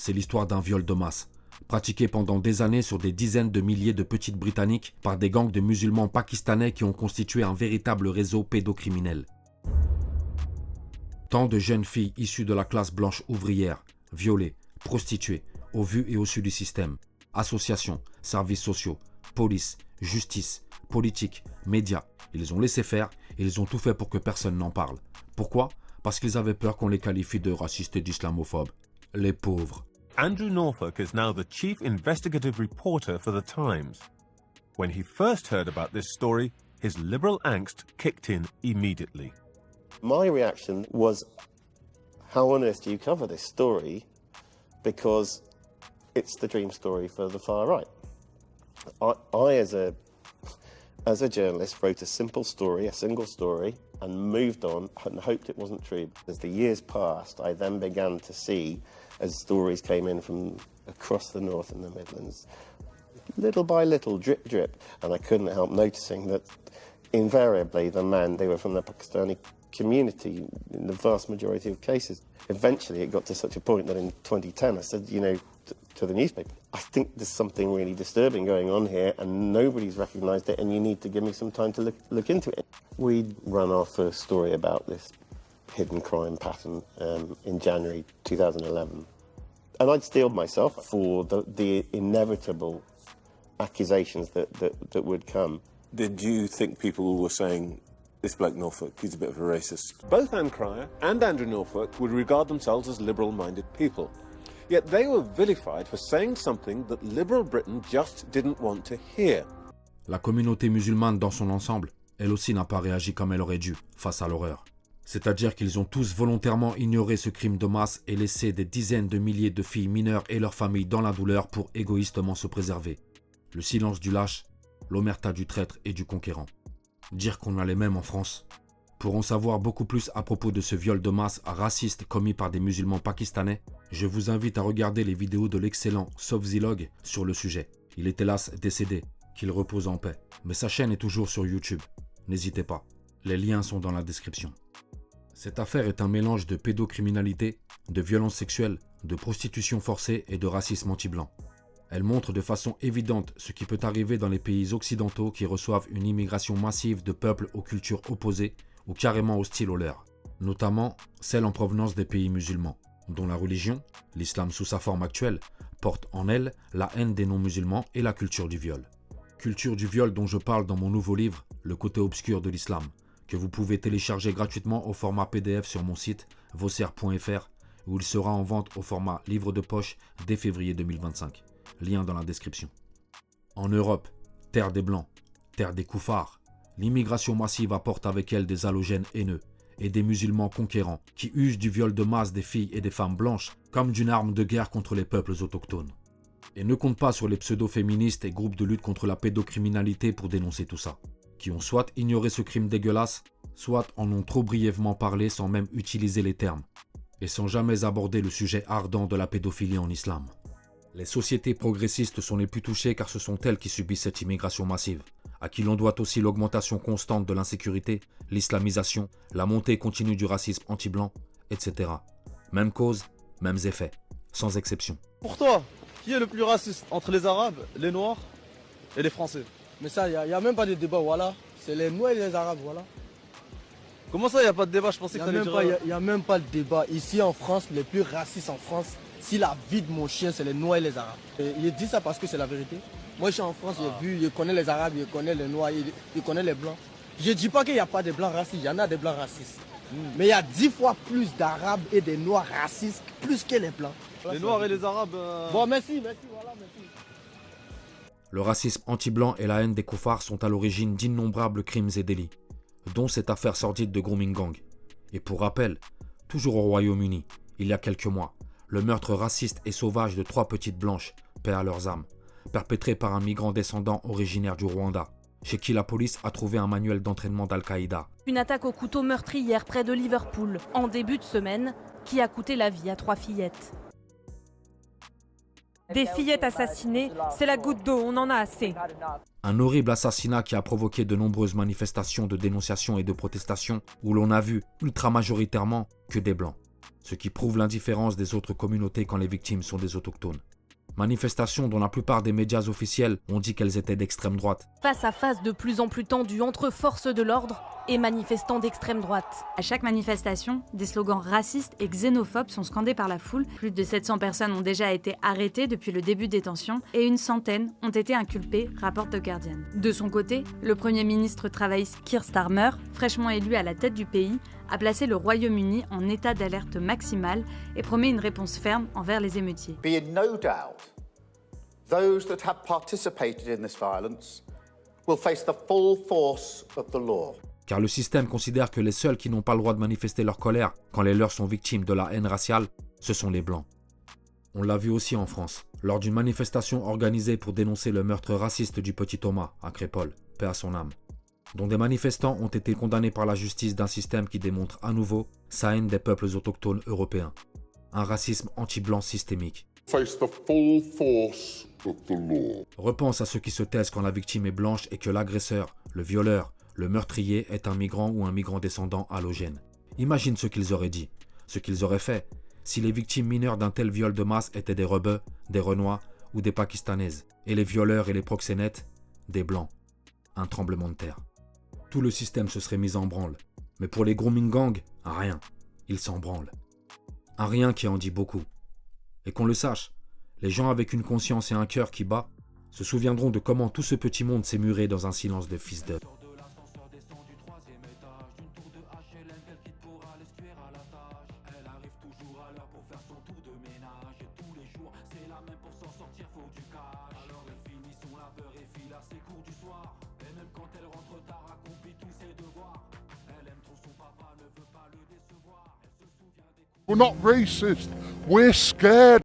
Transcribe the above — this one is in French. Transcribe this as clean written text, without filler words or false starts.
c'est l'histoire d'un viol de masse, pratiqué pendant des années sur des dizaines de milliers de petites Britanniques par des gangs de musulmans pakistanais qui ont constitué un véritable réseau pédocriminel. Tant de jeunes filles issues de la classe blanche ouvrière, violées, prostituées, au vu et au su du système, associations, services sociaux, police, justice, politique, médias, ils ont laissé faire et ils ont tout fait pour que personne n'en parle. Pourquoi ? Parce qu'ils avaient peur qu'on les qualifie de racistes et d'islamophobes. Les pauvres. Andrew Norfolk is now the chief investigative reporter for The Times. When he first heard about this story, his liberal angst kicked in immediately. My reaction was, how on earth do you cover this story? Because it's the dream story for the far right. I as a journalist, wrote a simple story, a single story, and moved on and hoped it wasn't true. As the years passed, I then began to see, as stories came in from across the North and the Midlands, little by little, drip, drip, and I couldn't help noticing that invariably the men, they were from the Pakistani community in the vast majority of cases. Eventually it got to such a point that in 2010 I said, to the newspaper, I think there's something really disturbing going on here and nobody's recognised it and you need to give me some time to look into it. We'd run our first story about this hidden crime pattern in January 2011. And I'd steeled myself for the inevitable accusations that would come. Did you think people were saying, this bloke Norfolk, he's a bit of a racist? Both Anne Cryer and Andrew Norfolk would regard themselves as liberal-minded people. Yet they were vilified for saying something that liberal Britain just didn't want to hear. La communauté musulmane dans son ensemble, elle aussi n'a pas réagi comme elle aurait dû face à l'horreur. C'est-à-dire qu'ils ont tous volontairement ignoré ce crime de masse et laissé des dizaines de milliers de filles mineures et leurs familles dans la douleur pour égoïstement se préserver. Le silence du lâche, l'omerta du traître et du conquérant. Dire qu'on a les mêmes en France. Pour en savoir beaucoup plus à propos de ce viol de masse raciste commis par des musulmans pakistanais, je vous invite à regarder les vidéos de l'excellent Sofzilog sur le sujet. Il est hélas décédé, qu'il repose en paix. Mais sa chaîne est toujours sur YouTube. N'hésitez pas, les liens sont dans la description. Cette affaire est un mélange de pédocriminalité, de violence sexuelle, de prostitution forcée et de racisme anti-blanc. Elle montre de façon évidente ce qui peut arriver dans les pays occidentaux qui reçoivent une immigration massive de peuples aux cultures opposées ou carrément hostiles aux leurs, notamment celle en provenance des pays musulmans, dont la religion, l'islam sous sa forme actuelle, porte en elle la haine des non-musulmans et la culture du viol. Culture du viol dont je parle dans mon nouveau livre, Le côté obscur de l'islam, que vous pouvez télécharger gratuitement au format PDF sur mon site vosser.fr, où il sera en vente au format livre de poche dès février 2025. Lien dans la description. En Europe, terre des Blancs, terre des koufars, l'immigration massive apporte avec elle des halogènes haineux et des musulmans conquérants qui usent du viol de masse des filles et des femmes blanches comme d'une arme de guerre contre les peuples autochtones. Et ne compte pas sur les pseudo-féministes et groupes de lutte contre la pédocriminalité pour dénoncer tout ça, qui ont soit ignoré ce crime dégueulasse, soit en ont trop brièvement parlé sans même utiliser les termes, et sans jamais aborder le sujet ardent de la pédophilie en islam. Les sociétés progressistes sont les plus touchées car ce sont elles qui subissent cette immigration massive, à qui l'on doit aussi l'augmentation constante de l'insécurité, l'islamisation, la montée continue du racisme anti-blanc, etc. Même cause, mêmes effets, sans exception. Pour toi, qui est le plus raciste entre les Arabes, les Noirs et les Français? Mais ça, il n'y a même pas de débat, voilà. C'est les Noirs et les Arabes, voilà. Comment ça, il n'y a pas de débat? Je pensais que t'allais dire... Il n'y a même pas de débat. Ici en France, les plus racistes en France, si la vie de mon chien, c'est les Noirs et les Arabes. Et il dit ça parce que c'est la vérité. Moi, je suis en France, j'ai vu, je connais les Arabes, je connais les Noirs, je connais les Blancs. Je ne dis pas qu'il n'y a pas de Blancs racistes, il y en a des Blancs racistes. Mais il y a 10 fois plus d'Arabes et de Noirs racistes, plus que les Blancs. Les Noirs et les Arabes... Bon, merci, voilà, merci. Le racisme anti-blanc et la haine des koufars sont à l'origine d'innombrables crimes et délits, dont cette affaire sordide de grooming gang. Et pour rappel, toujours au Royaume-Uni, il y a quelques mois, le meurtre raciste et sauvage de 3 petites blanches, paix à leurs âmes, perpétré par un migrant descendant originaire du Rwanda, chez qui la police a trouvé un manuel d'entraînement d'Al-Qaïda. Une attaque au couteau meurtrière près de Liverpool, en début de semaine, qui a coûté la vie à 3 fillettes. Des fillettes assassinées, c'est la goutte d'eau, on en a assez. Un horrible assassinat qui a provoqué de nombreuses manifestations de dénonciation et de protestation où l'on a vu ultra majoritairement que des blancs. ce qui prouve l'indifférence des autres communautés quand les victimes sont des autochtones. Manifestations dont la plupart des médias officiels ont dit qu'elles étaient d'extrême droite. Face à face de plus en plus tendu entre forces de l'ordre et manifestants d'extrême droite. À chaque manifestation, des slogans racistes et xénophobes sont scandés par la foule. Plus de 700 personnes ont déjà été arrêtées depuis le début des tensions et une centaine ont été inculpées, rapporte The Guardian. De son côté, le Premier ministre travailliste Keir Starmer, fraîchement élu à la tête du pays, a placé le Royaume-Uni en état d'alerte maximale et promet une réponse ferme envers les émeutiers. Be in no doubt, those that have participated in this violence will face the full force of the law. Car le système considère que les seuls qui n'ont pas le droit de manifester leur colère quand les leurs sont victimes de la haine raciale, ce sont les Blancs. On l'a vu aussi en France, lors d'une manifestation organisée pour dénoncer le meurtre raciste du petit Thomas à Crépol, paix à son âme, dont des manifestants ont été condamnés par la justice d'un système qui démontre à nouveau sa haine des peuples autochtones européens. Un racisme anti-blanc systémique. Face the full force of the law. Repense à ceux qui se taisent quand la victime est blanche et que l'agresseur, le violeur, le meurtrier est un migrant ou un migrant descendant allogène. Imagine ce qu'ils auraient dit, ce qu'ils auraient fait, si les victimes mineures d'un tel viol de masse étaient des rebeux, des renois ou des pakistanaises, et les violeurs et les proxénètes, des blancs. Un tremblement de terre. Tout le système se serait mis en branle. Mais pour les grooming gangs, rien. Ils s'en branlent. Un rien qui en dit beaucoup. Et qu'on le sache, les gens avec une conscience et un cœur qui bat se souviendront de comment tout ce petit monde s'est muré dans un silence de fils d'œuf. We're not racist. We're scared.